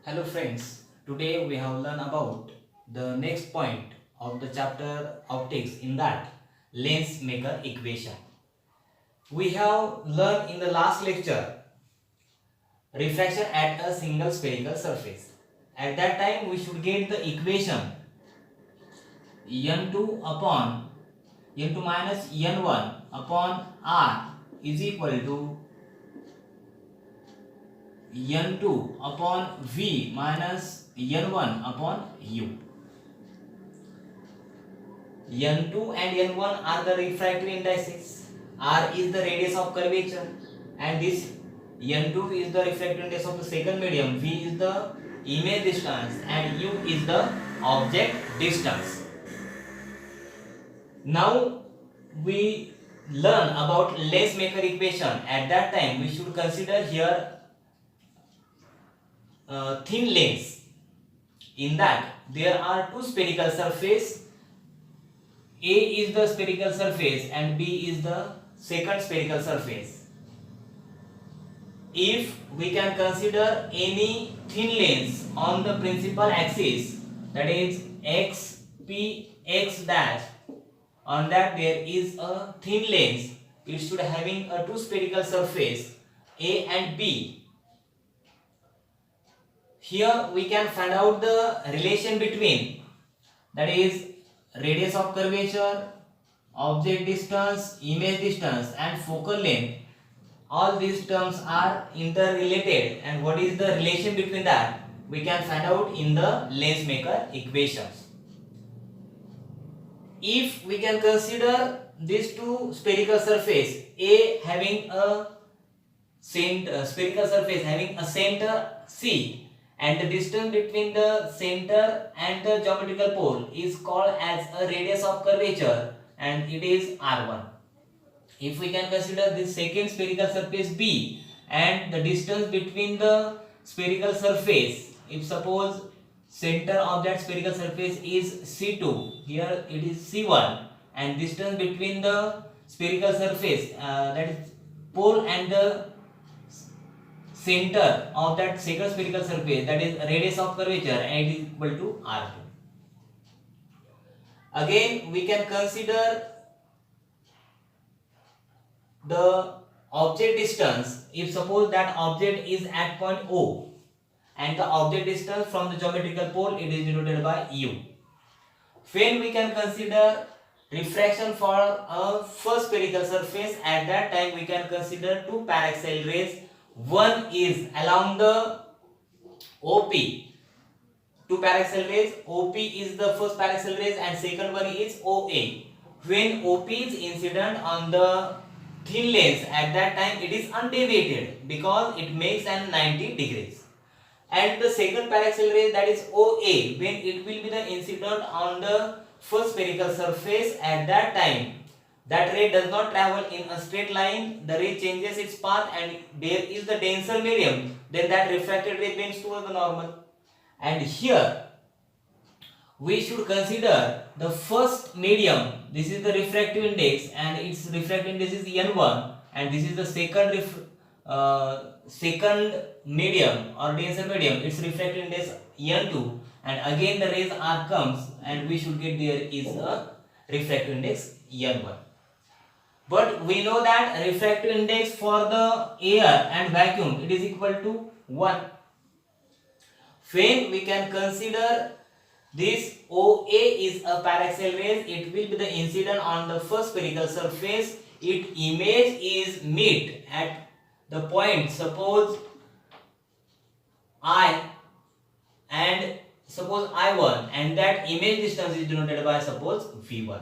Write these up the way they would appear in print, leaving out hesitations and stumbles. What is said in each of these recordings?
Hello friends, today we have learned about the next point of the chapter optics in that lens maker equation. We have learned in the last lecture refraction at a single spherical surface. At that time we should get the equation n2 upon n2 minus n1 upon r is equal to n2 upon v minus n1 upon u. N2 and N1 are the refractive indices. R is the radius of curvature, and this N2 is the refractive index of the second medium. V is the image distance, and U is the object distance. Now we learn about lens maker equation. At that time, we should consider here thin lens. In that, there are two spherical surface. A is the spherical surface and B is the second spherical surface. If we can consider any thin lens on the principal axis, that is x, p, x dash, on that there is a thin lens, it should having a two spherical surface A and B. Here we can find out the relation between, that is radius of curvature, object distance, image distance and focal length. All these terms are interrelated, and what is the relation between that we can find out in the lens maker equations. If we can consider these two spherical surface, A having a spherical surface having a center C, and the distance between the center and the geometrical pole is called as a radius of curvature, and it is r1. If we can consider this second spherical surface B, and the distance between the spherical surface, if suppose center of that spherical surface is C2, here it is C1, and distance between the spherical surface, that is pole and the center of that second spherical surface, that is radius of curvature, and it is equal to r2. Again we can consider the object distance. If suppose that object is at point O, and the object distance from the geometrical pole, it is denoted by u. When we can consider refraction for a first spherical surface, at that time we can consider two parallax rays. One is along the OP, two parallax rays. OP is the first parallax rays and second one is OA. When OP is incident on the thin lens, at that time it is undeviated because it makes an 90 degrees. And the second parallax ray, that is OA, when it will be the incident on the first spherical surface, at that time that ray does not travel in a straight line, the ray changes its path and there is the denser medium, then that refracted ray bends towards the normal. And here we should consider the first medium. This is the refractive index and its refractive index is n1, and this is the second medium or denser medium, its refractive index n2, and again the rays r comes and we should get there is a refractive index n1. But we know that refractive index for the air and vacuum, it is equal to 1. When we can consider this OA is a parallax rays, it will be the incident on the first spherical surface. Its image is meet at the point, suppose I and suppose I1, and that image distance is denoted by suppose V1.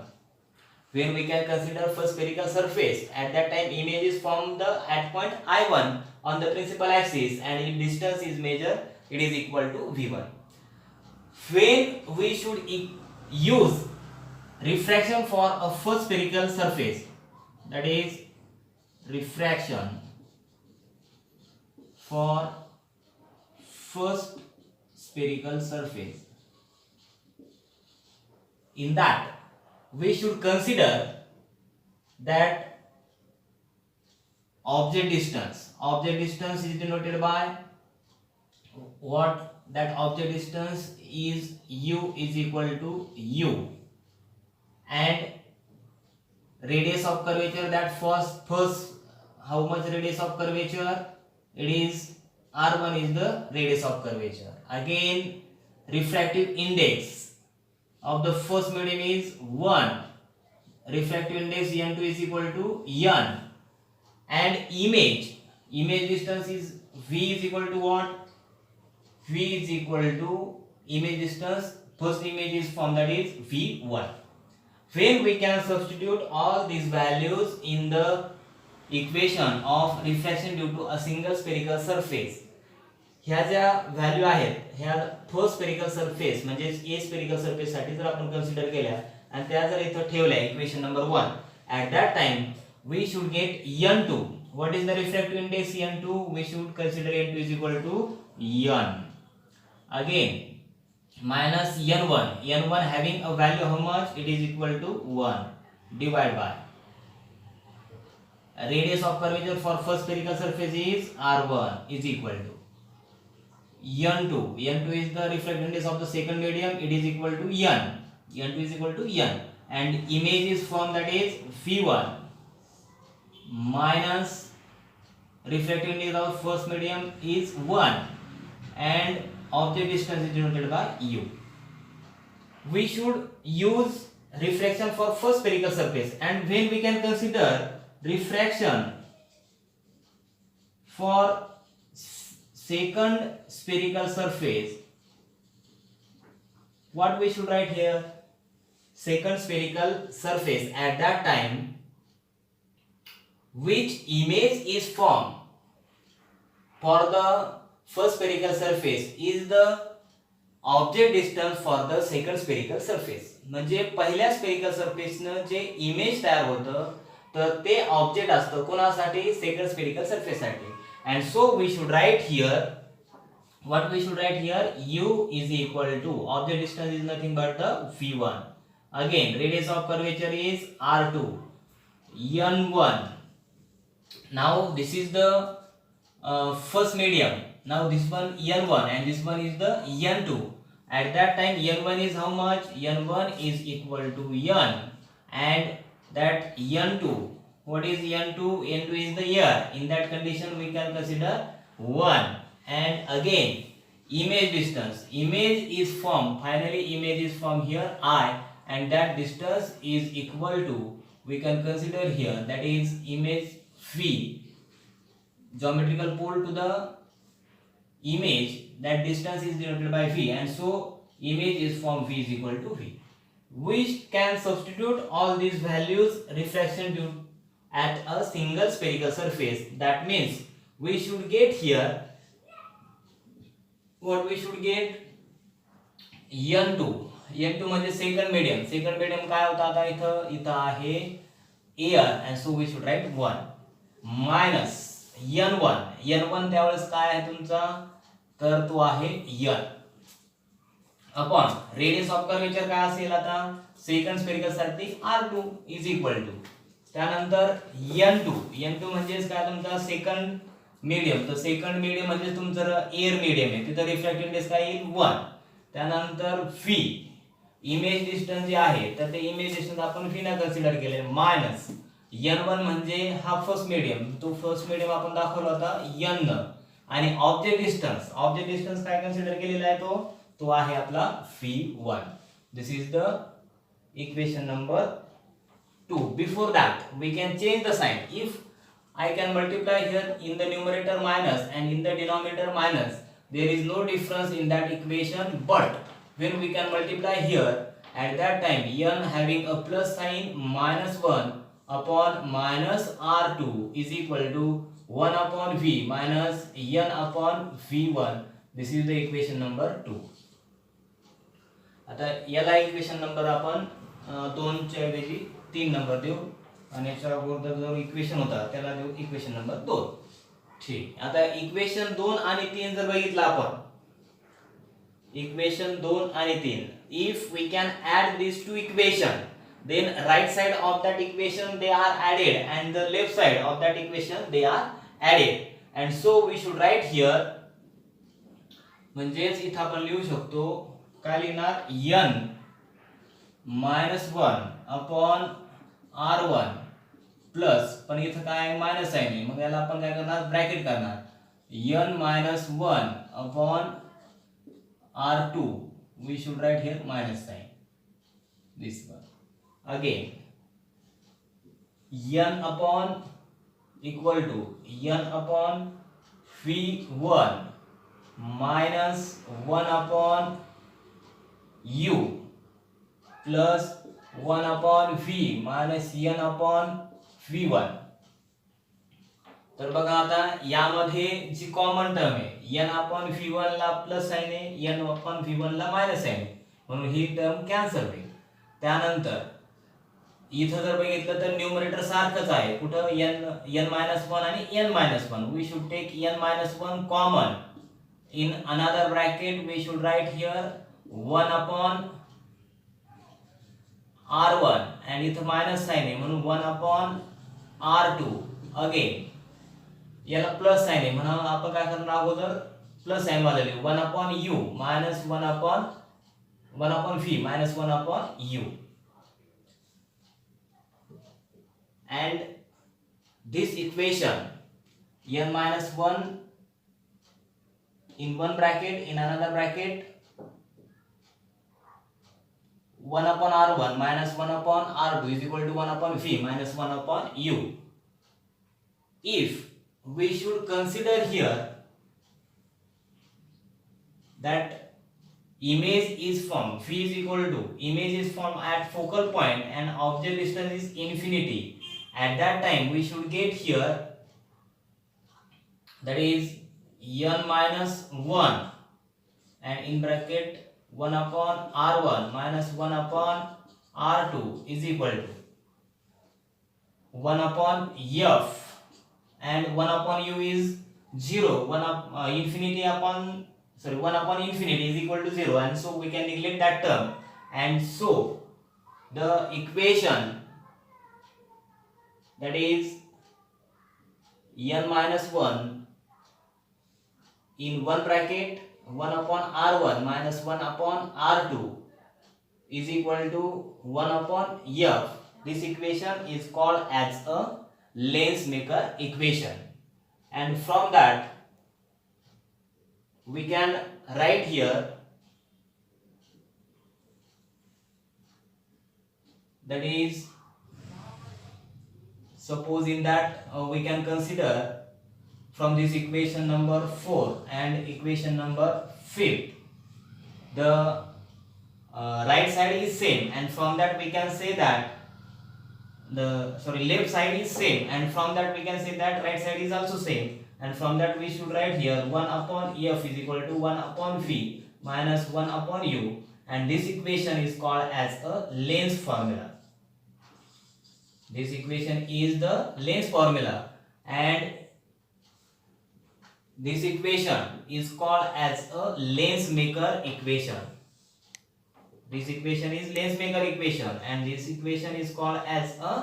When we can consider first spherical surface, at that time image is from the at point I1 on the principal axis, and its distance is measured, it is equal to V1. When we should use refraction for a first spherical surface, that is refraction for first spherical surface, in that we should consider that object distance is denoted by what that object distance is u is equal to u, and radius of curvature, that first how much radius of curvature, it is r1 is the radius of curvature. Again, refractive index of the first medium is 1, refractive index n2 is equal to n, and image distance is v is equal to what, v is equal to image distance, first image is formed, that is v1. When we can substitute all these values in the equation of refraction due to a single spherical surface, ह्या ज्या value आहेत ह्या first spherical surface म्हणजे a spherical surface साठी जर आपण consider केल्या आणि त्या जर इथं ठेवल्या equation number 1, at that time we should get n2. what is the refractive index n2? we should consider n2 is equal to n. again minus n1 having a value how much, it is equal to 1 divided by radius of curvature for first spherical surface is r1 is equal to n2 is the refractive index of the second medium, it is equal to n2 is equal to n, and image is formed, that is v1 minus refractive index of first medium is 1, and object distance is denoted by u. we should use refraction for first spherical surface, and when we can consider refraction for second spherical surface, what we should write here, second spherical surface, at that time which image is formed for the first spherical surface is the object distance for the second spherical surface. म्हणजे पहिल्या spherical सरफेसनं जे image तयार होतं तर ते object असतं कोणासाठी, second spherical surface साठी. and so we should write here, what we should write here, u is equal to object distance is nothing but the v1, again radius of curvature is r2, n1. now this is the first medium, now this one n1 and this one is the n2. at that time n1 is how much, n1 is equal to n, and that n2, what is n2, n2 is the year, in that condition we can consider 1, and again image distance, image is formed, finally image is formed here I, and that distance is equal to, we can consider here, that is image v, geometrical pole to the image, that distance is denoted by v, and so image is formed v is equal to v. we can substitute all these values refraction due at a single spherical surface, that means we should get here, what we should get, n2 म्हणजे second medium काय होता, आता इथं आहे air, and so we should write 1 minus n1 त्यावेळेस काय आहे तुमचा, तर तो आहे n upon radius of curvature काय असेल आता सेकंड स्फेरिकल साठी r2 इज इक्वल टू, त्यानंतर n2 म्हणजे काय तुमचा सेकंड मीडियम, तर सेकंड मीडियम म्हणजे तुमचं एअर मीडियम आहे, तिथं रिफ्रॅक्टिव्ह इंडेक्स काय येईल 1, त्यानंतर v इमेज डिस्टन्स जे आहे तर ते इमेज डिस्टन्स आपण v ने कन्सिडर केले, मायनस n1 म्हणजे हा फर्स्ट मीडियम, तो फर्स्ट मीडियम आपण दाखवला होता n, आणि ऑब्जेक्ट डिस्टन्स काय कन्सिडर केलेला आहे तो आहे आपला v1. This is the equation number 2. before that we can change the sign. if I can multiply here in the numerator minus and in the denominator minus, there is no difference in that equation, but when we can multiply here, at that time n having a plus sign, minus 1 upon minus r2 is equal to 1 upon v minus n upon v1. this is the equation number 2. आता याला equation number आपण 2 च्या ऐवजी 3 number देऊ, आणि याच्या अगोदर जो इक्वेशन होता त्याला देऊ इक्वेशन नंबर 2. ठीक, आता इक्वेशन 2 आणि 3 जर बघितलं आपण, इक्वेशन 2 आणि 3, if we can add these two equation, then right side of that equation they are added and the left side of that equation they are added, and so we should write here म्हणजेच इथं आपण लिहू शकतो काय लिहिणार n -1 upon r1 plus पण इथं काय मायनस आहे नाही, मग याला आपण काय करणार ब्रॅकेट करणार n -1 upon r2 we should write here minus sign this one again n upon equal to n upon v1 minus 1 upon u plus 1 upon v minus n upon v1. तर बघा आता यामध्ये जी कॉमन टर्म आहे n upon v1 ला plus sign आहे, n upon v1 ला minus sign आहे, म्हणून ही term cancel होईल. त्यानंतर इथं जर बघितलं तर न्यूमरेटर सारखंच आहे, कुठं n -1 आणि n -1. We should take n -1 common in another bracket. We should write here 1 upon r1 आणि इथं मायनस साइन आहे म्हणून 1 अपॉन r2 अगेन याला प्लस साइन आहे म्हणून आपण काय करणार अगोदर प्लस साइन वाला लिहू 1 upon u minus 1 upon v minus 1 upon u. And this equation n minus 1 in one bracket, in another bracket 1 upon r1 minus 1 upon r2 is equal to 1 upon v minus 1 upon u. If we should consider here that image is formed, v is equal to image is formed at focal point and object distance is infinity, at that time we should get here that is n minus 1 and in bracket 1 upon r1 minus 1 upon r2 is equal to 1 upon f and 1 upon u is 0, 1 infinity upon 1 upon infinity is equal to 0, and so we can neglect that term, and so the equation that is n minus 1 in one bracket 1 upon r1 minus 1 upon r2 is equal to 1 upon f. This equation is called as a Lensmaker equation, and from that we can write here that is suppose in that we can consider from this equation number 4 and equation number 5 the right side is same, and from that we can say that the left side is same, and from that we can say that right side is also same, and from that we should write here 1 upon f is equal to 1 upon v minus 1 upon u, and this equation is called as a Lenz formula. This equation is the Lenz formula, and this equation is called as a Lensmaker equation. This equation is Lensmaker equation, and this equation is called as a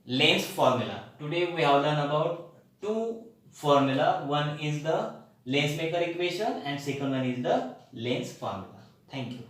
Lenz formula. Today we have learned about two formula. One is the Lensmaker equation and second one is the Lenz formula. Thank you.